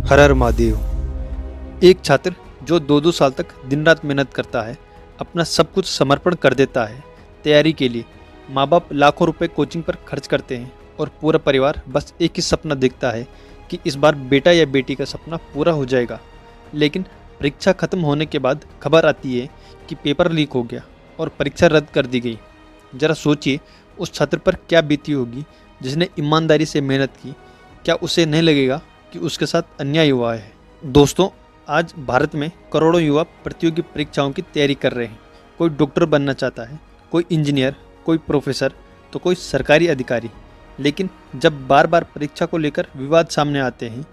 हर हर महादेव। एक छात्र जो 2-2 साल तक दिन रात मेहनत करता है, अपना सब कुछ समर्पण कर देता है तैयारी के लिए। माँ बाप लाखों रुपए कोचिंग पर खर्च करते हैं और पूरा परिवार बस एक ही सपना देखता है कि इस बार बेटा या बेटी का सपना पूरा हो जाएगा। लेकिन परीक्षा खत्म होने के बाद खबर आती है कि पेपर लीक हो गया और परीक्षा रद्द कर दी गई। ज़रा सोचिए उस छात्र पर क्या बीती होगी जिसने ईमानदारी से मेहनत की। क्या उसे नहीं लगेगा कि उसके साथ अन्याय हुआ है? दोस्तों, आज भारत में करोड़ों युवा प्रतियोगी परीक्षाओं की तैयारी कर रहे हैं। कोई डॉक्टर बनना चाहता है, कोई इंजीनियर, कोई प्रोफेसर, तो कोई सरकारी अधिकारी। लेकिन जब बार बार परीक्षा को लेकर विवाद सामने आते हैं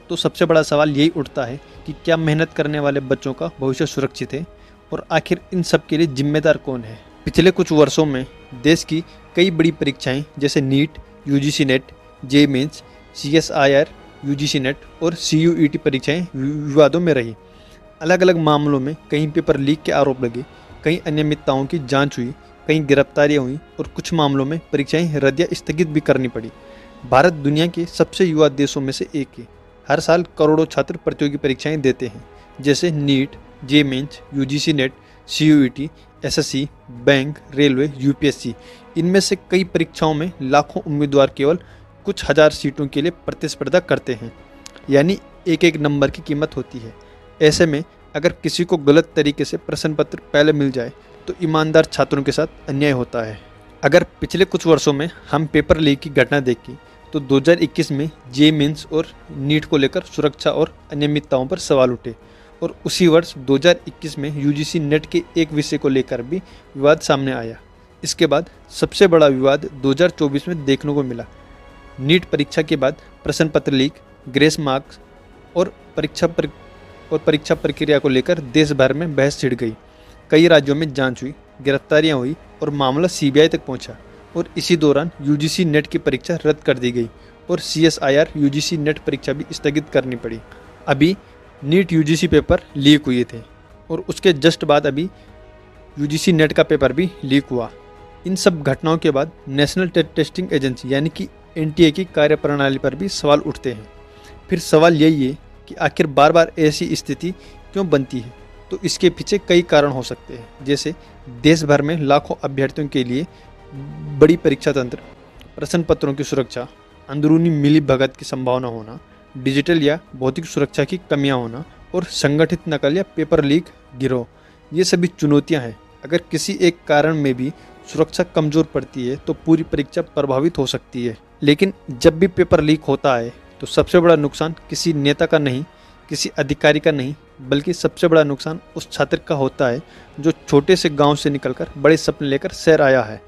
तो सबसे बड़ा सवाल यही उठता है कि क्या मेहनत करने वाले बच्चों का भविष्य सुरक्षित है और आखिर इन सब के लिए जिम्मेदार कौन है? पिछले कुछ वर्षों में देश की कई बड़ी परीक्षाएं जैसे NEET, UGC NET, JEE Mains, CSIR, UGC NET और सीयूईटी परीक्षाएं विवादों में रही। अलग अलग मामलों में कहीं पेपर लीक के आरोप लगे, कहीं अनियमितताओं की जांच हुई, कहीं गिरफ्तारियां हुई और कुछ मामलों में परीक्षाएं रद्द या स्थगित भी करनी पड़ी। भारत दुनिया के सबसे युवा देशों में से एक है। हर साल करोड़ों छात्र प्रतियोगी परीक्षाएं देते हैं जैसे NEET, JEE Mains, UGC NET, CUET, SSC, bank, railway, UPSC. इनमें से कई परीक्षाओं में लाखों उम्मीदवार केवल कुछ हजार सीटों के लिए प्रतिस्पर्धा करते हैं, यानी एक एक नंबर की कीमत होती है। ऐसे में अगर किसी को गलत तरीके से प्रश्न पत्र पहले मिल जाए तो ईमानदार छात्रों के साथ अन्याय होता है। अगर पिछले कुछ वर्षों में हम पेपर लीक की घटना देखें तो 2021 में जेईई मेंस और नीट को लेकर सुरक्षा और अनियमितताओं पर सवाल उठे और उसी वर्ष 2021 में यूजीसी नेट के एक विषय को लेकर भी विवाद सामने आया। इसके बाद सबसे बड़ा विवाद 2024 में देखने को मिला। नीट परीक्षा के बाद प्रश्न पत्र लीक, ग्रेस मार्क्स और परीक्षा प्रक्रिया को लेकर देश भर में बहस छिड़ गई। कई राज्यों में जांच हुई, गिरफ्तारियां हुई और मामला सीबीआई तक पहुंचा। और इसी दौरान यूजीसी नेट की परीक्षा रद्द कर दी गई और सीएसआईआर यूजीसी नेट परीक्षा भी स्थगित करनी पड़ी। अभी नीट यूजीसी पेपर लीक हुए थे और उसके जस्ट बाद अभी यूजीसी नेट का पेपर भी लीक हुआ। इन सब घटनाओं के बाद नेशनल टेस्टिंग एजेंसी यानी कि एनटीए की कार्यप्रणाली पर भी सवाल उठते हैं। फिर सवाल यही है कि आखिर बार बार ऐसी स्थिति क्यों बनती है? तो इसके पीछे कई कारण हो सकते हैं, जैसे देश भर में लाखों अभ्यर्थियों के लिए बड़ी परीक्षा तंत्र, प्रश्न पत्रों की सुरक्षा, अंदरूनी मिलीभगत की संभावना होना, डिजिटल या भौतिक सुरक्षा की कमियां होना और संगठित नकल या पेपर लीक गिरोह। ये सभी चुनौतियां हैं। अगर किसी एक कारण में भी सुरक्षा कमज़ोर पड़ती है तो पूरी परीक्षा प्रभावित हो सकती है। लेकिन जब भी पेपर लीक होता है तो सबसे बड़ा नुकसान किसी नेता का नहीं, किसी अधिकारी का नहीं, बल्कि सबसे बड़ा नुकसान उस छात्र का होता है जो छोटे से गांव से निकलकर बड़े सपने लेकर शहर आया है।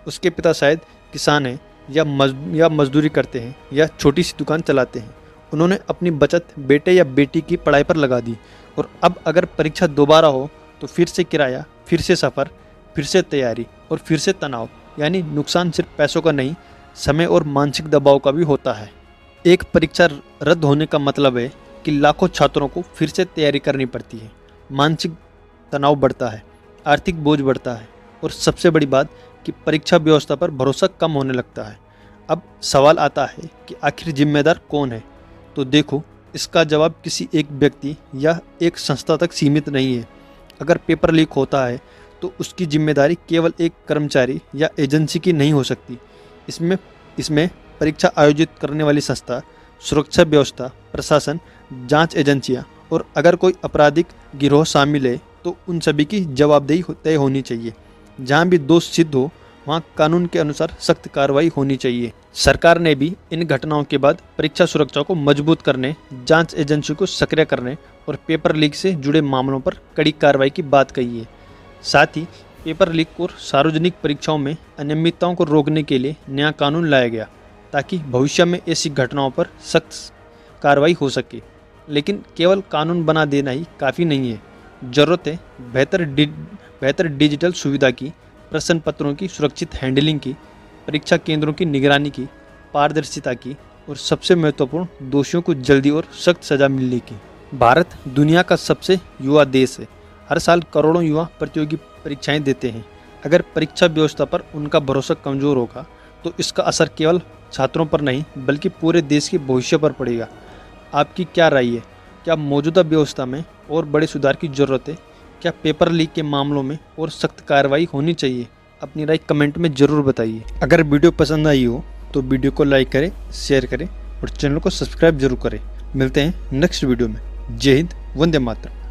उसके पिता शायद किसान हैं या मजदूरी करते हैं या छोटी सी दुकान चलाते हैं। उन्होंने अपनी बचत बेटे या बेटी की पढ़ाई पर लगा दी और अब अगर परीक्षा दोबारा हो तो फिर से किराया, फिर से सफ़र, फिर से तैयारी और फिर से तनाव। यानी नुकसान सिर्फ पैसों का नहीं, समय और मानसिक दबाव का भी होता है। एक परीक्षा रद्द होने का मतलब है कि लाखों छात्रों को फिर से तैयारी करनी पड़ती है। मानसिक तनाव बढ़ता है, आर्थिक बोझ बढ़ता है और सबसे बड़ी बात कि परीक्षा व्यवस्था पर भरोसा कम होने लगता है। अब सवाल आता है कि आखिर जिम्मेदार कौन है? तो देखो, इसका जवाब किसी एक व्यक्ति या एक संस्था तक सीमित नहीं है। अगर पेपर लीक होता है तो उसकी जिम्मेदारी केवल एक कर्मचारी या एजेंसी की नहीं हो सकती। इसमें परीक्षा आयोजित करने वाली संस्था, सुरक्षा व्यवस्था, प्रशासन, जांच एजेंसियां और अगर कोई आपराधिक गिरोह शामिल है तो उन सभी की जवाबदेही तय होनी चाहिए। जहां भी दोष सिद्ध हो वहां कानून के अनुसार सख्त कार्रवाई होनी चाहिए। सरकार ने भी इन घटनाओं के बाद परीक्षा सुरक्षा को मजबूत करने, जांच एजेंसी को सक्रिय करने और पेपर लीक से जुड़े मामलों पर कड़ी कार्रवाई की बात कही है। साथ ही पेपर लीक और सार्वजनिक परीक्षाओं में अनियमितताओं को रोकने के लिए नया कानून लाया गया ताकि भविष्य में ऐसी घटनाओं पर सख्त कार्रवाई हो सके। लेकिन केवल कानून बना देना ही काफ़ी नहीं है। ज़रूरत है बेहतर डिजिटल सुविधा की, प्रश्न पत्रों की सुरक्षित हैंडलिंग की, परीक्षा केंद्रों की निगरानी की, पारदर्शिता की और सबसे महत्वपूर्ण दोषियों को जल्दी और सख्त सज़ा मिलने की। भारत दुनिया का सबसे युवा देश है। हर साल करोड़ों युवा प्रतियोगी परीक्षाएं देते हैं। अगर परीक्षा व्यवस्था पर उनका भरोसा कमज़ोर होगा तो इसका असर केवल छात्रों पर नहीं बल्कि पूरे देश के भविष्य पर पड़ेगा। आपकी क्या राय है? क्या मौजूदा व्यवस्था में और बड़े सुधार की ज़रूरत है? क्या पेपर लीक के मामलों में और सख्त कार्रवाई होनी चाहिए? अपनी राय कमेंट में ज़रूर बताइए। अगर वीडियो पसंद आई हो तो वीडियो को लाइक करें, शेयर करें और चैनल को सब्सक्राइब जरूर करें। मिलते हैं नेक्स्ट वीडियो में। जय हिंद, वंदे मातरम।